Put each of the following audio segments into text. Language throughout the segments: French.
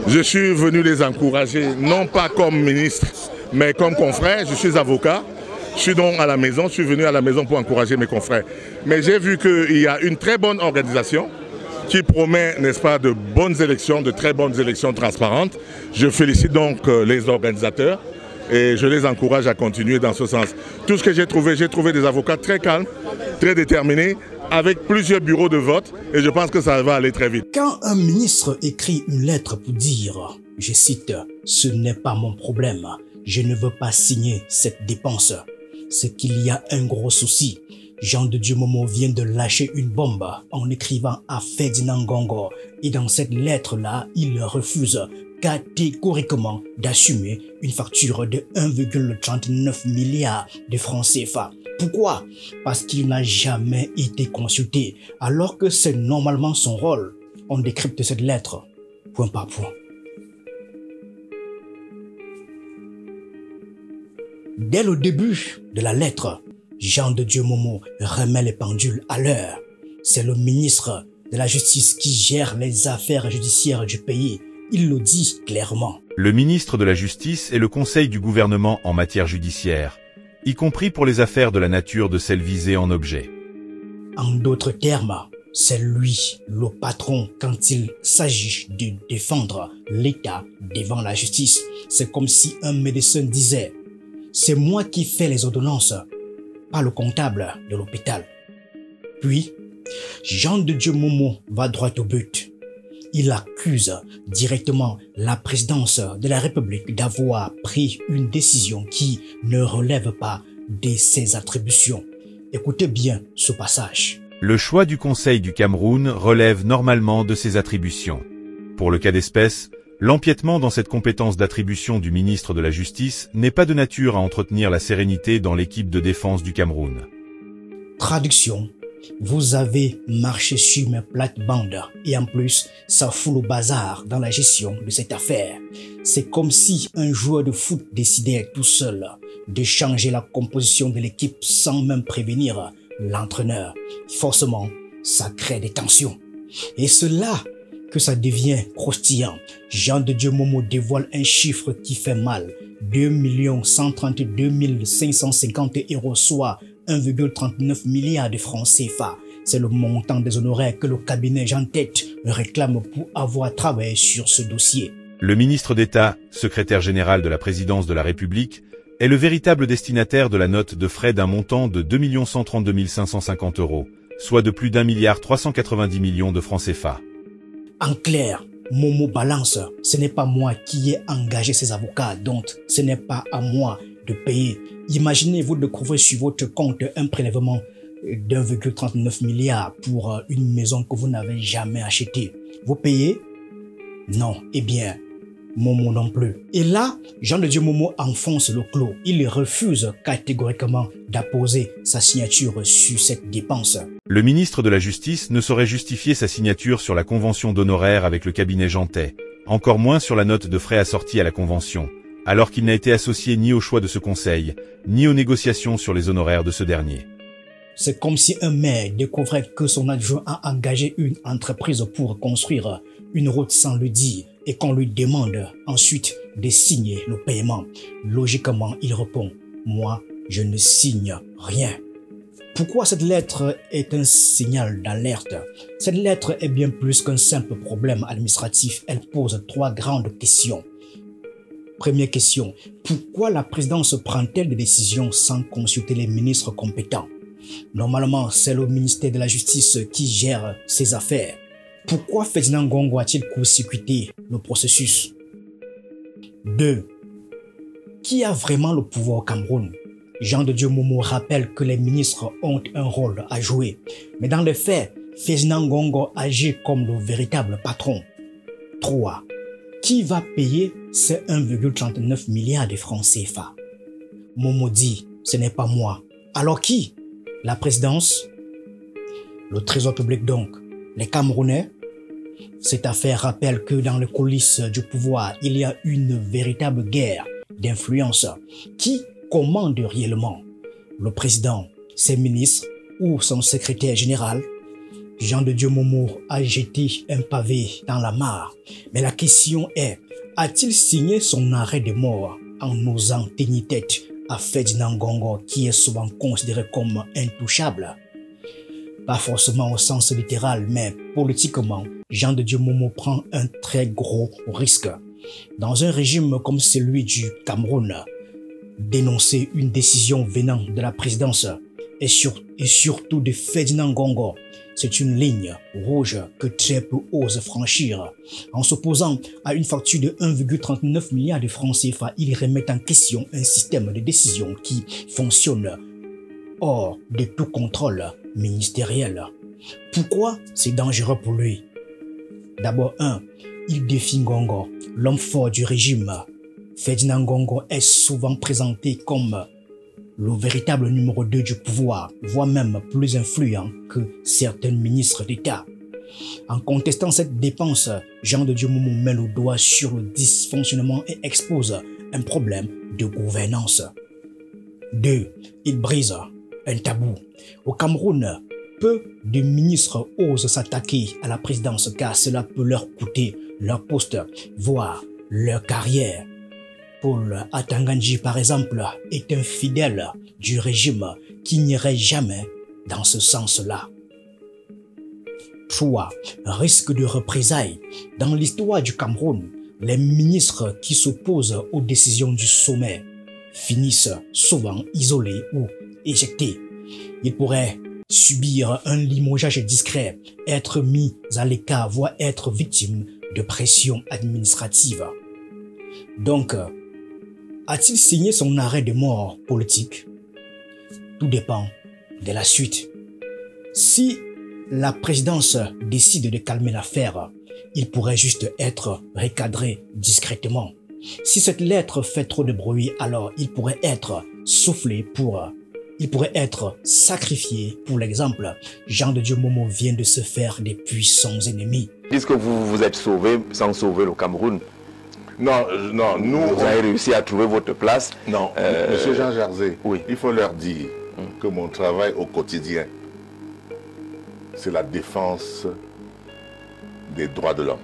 Je suis venu les encourager, non pas comme ministre, mais comme confrère. Je suis avocat. Je suis donc à la maison, je suis venu à la maison pour encourager mes confrères. Mais j'ai vu qu'il y a une très bonne organisation qui promet, n'est-ce pas, de bonnes élections, de très bonnes élections transparentes. Je félicite donc les organisateurs et je les encourage à continuer dans ce sens. Tout ce que j'ai trouvé des avocats très calmes, très déterminés, avec plusieurs bureaux de vote et je pense que ça va aller très vite. Quand un ministre écrit une lettre pour dire, je cite, « Ce n'est pas mon problème, je ne veux pas signer cette dépense », c'est qu'il y a un gros souci. Jean de Dieu Momo vient de lâcher une bombe en écrivant à Ferdinand Ngongo et dans cette lettre-là, il refuse catégoriquement d'assumer une facture de 1,39 milliard de francs CFA. Pourquoi? Parce qu'il n'a jamais été consulté, alors que c'est normalement son rôle. On décrypte cette lettre, point par point. Dès le début de la lettre, Jean de Dieu Momo remet les pendules à l'heure. C'est le ministre de la Justice qui gère les affaires judiciaires du pays. Il le dit clairement. Le ministre de la Justice est le conseil du gouvernement en matière judiciaire, y compris pour les affaires de la nature de celles visées en objet. En d'autres termes, c'est lui le patron quand il s'agit de défendre l'État devant la justice. C'est comme si un médecin disait « C'est moi qui fais les ordonnances, pas le comptable de l'hôpital ». Puis, Jean de Dieu Momo va droit au but. Il accuse directement la présidence de la République d'avoir pris une décision qui ne relève pas de ses attributions. Écoutez bien ce passage. Le choix du Conseil du Cameroun relève normalement de ses attributions. Pour le cas d'espèce, l'empiètement dans cette compétence d'attribution du ministre de la Justice n'est pas de nature à entretenir la sérénité dans l'équipe de défense du Cameroun. Traduction. Vous avez marché sur mes plates-bandes et en plus, ça fout le bazar dans la gestion de cette affaire. C'est comme si un joueur de foot décidait tout seul de changer la composition de l'équipe sans même prévenir l'entraîneur. Forcément, ça crée des tensions. Et c'est là que ça devient croustillant. Jean de Dieu Momo dévoile un chiffre qui fait mal. 2 132 550 €, soit 1,39 milliard de francs CFA. C'est le montant des honoraires que le cabinet Jean Tête réclame pour avoir travaillé sur ce dossier. Le ministre d'État, secrétaire général de la présidence de la République, est le véritable destinataire de la note de frais d'un montant de 2 132 550 €, soit de plus d'1,390 milliard de francs CFA. En clair, Momo balance, ce n'est pas moi qui ai engagé ces avocats, donc ce n'est pas à moi de payer. Imaginez-vous découvrir sur votre compte un prélèvement d'1,39 milliard pour une maison que vous n'avez jamais achetée. Vous payez? Non. Eh bien, Momo non plus. Et là, Jean de Dieu Momo enfonce le clou. Il refuse catégoriquement d'apposer sa signature sur cette dépense. Le ministre de la Justice ne saurait justifier sa signature sur la convention d'honoraires avec le cabinet Jantet, encore moins sur la note de frais assortie à la convention, alors qu'il n'a été associé ni au choix de ce conseil, ni aux négociations sur les honoraires de ce dernier. C'est comme si un maire découvrait que son adjoint a engagé une entreprise pour construire une route sans le dire et qu'on lui demande ensuite de signer le paiement. Logiquement, il répond « Moi, je ne signe rien ». Pourquoi cette lettre est un signal d'alerte? Cette lettre est bien plus qu'un simple problème administratif. Elle pose 3 grandes questions. Première question, pourquoi la présidence prend-elle des décisions sans consulter les ministres compétents? Normalement, c'est le ministère de la Justice qui gère ces affaires. Pourquoi Ferdinand Ngongo a-t-il court-circuité le processus? 2. Qui a vraiment le pouvoir au Cameroun? Jean de Dieu Momo rappelle que les ministres ont un rôle à jouer. Mais dans les faits, Ferdinand Ngongo agit comme le véritable patron. 3. Qui va payer ces 1,39 milliard de francs CFA? Momo dit, ce n'est pas moi. Alors qui? La présidence? Le trésor public donc? Les Camerounais? Cette affaire rappelle que dans les coulisses du pouvoir, il y a une véritable guerre d'influence. Qui commande réellement? Le président, ses ministres ou son secrétaire général? Jean de Dieu Momo a jeté un pavé dans la mare. Mais la question est, a-t-il signé son arrêt de mort en osant tenir tête à Ferdinand Ngongo qui est souvent considéré comme intouchable? Pas forcément au sens littéral, mais politiquement, Jean de Dieu Momo prend un très gros risque. Dans un régime comme celui du Cameroun, dénoncer une décision venant de la présidence et surtout de Ferdinand Ngongo, c'est une ligne rouge que très peu osent franchir. En s'opposant à une facture de 1,39 milliard de francs CFA, il remet en question un système de décision qui fonctionne hors de tout contrôle ministériel. Pourquoi c'est dangereux pour lui? D'abord, il défie Ngongo, l'homme fort du régime. Ferdinand Ngongo est souvent présenté comme le véritable numéro 2 du pouvoir, voire même plus influent que certains ministres d'État. En contestant cette dépense, Jean de Dieu Momo met le doigt sur le dysfonctionnement et expose un problème de gouvernance. 2. Il brise un tabou. Au Cameroun, peu de ministres osent s'attaquer à la présidence car cela peut leur coûter leur poste, voire leur carrière. Paul Atangandji, par exemple, est un fidèle du régime qui n'irait jamais dans ce sens-là. 3. Risque de représailles. Dans l'histoire du Cameroun, les ministres qui s'opposent aux décisions du sommet finissent souvent isolés ou éjectés. Ils pourraient subir un limogeage discret, être mis à l'écart, voire être victimes de pression administrative. Donc, a-t-il signé son arrêt de mort politique? Tout dépend de la suite. Si la présidence décide de calmer l'affaire, il pourrait juste être recadré discrètement. Si cette lettre fait trop de bruit, alors il pourrait être il pourrait être sacrifié. Pour l'exemple, Jean de Dieu Momo vient de se faire des puissants ennemis. Puisque vous vous êtes sauvé sans sauver le Cameroun. Non, nous... Vous avez réussi à trouver votre place. Non, Monsieur Jean Jarzé, oui. Il faut leur dire que mon travail au quotidien, c'est la défense des droits de l'homme.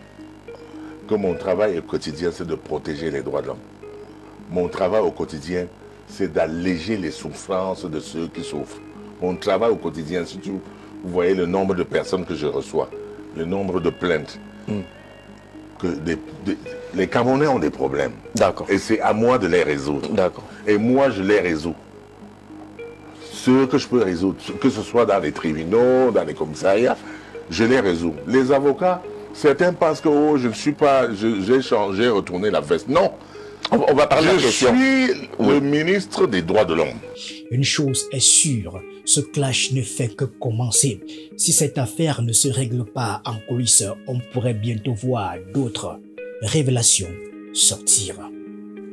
Que mon travail au quotidien, c'est de protéger les droits de l'homme. Mon travail au quotidien, c'est d'alléger les souffrances de ceux qui souffrent. Mon travail au quotidien, surtout, vous voyez le nombre de personnes que je reçois, le nombre de plaintes. Que les Camerounais ont des problèmes. D'accord. Et c'est à moi de les résoudre. D'accord. Et moi, je les résous. Ceux que je peux résoudre, que ce soit dans les tribunaux, dans les commissariats, je les résous. Les avocats, certains pensent que oh, je ne suis pas, j'ai changé, retourné la veste. Non. On va parler de la question. Je suis le ministre des droits de l'homme. Une chose est sûre, ce clash ne fait que commencer. Si cette affaire ne se règle pas en coulisses, on pourrait bientôt voir d'autres révélations sortir.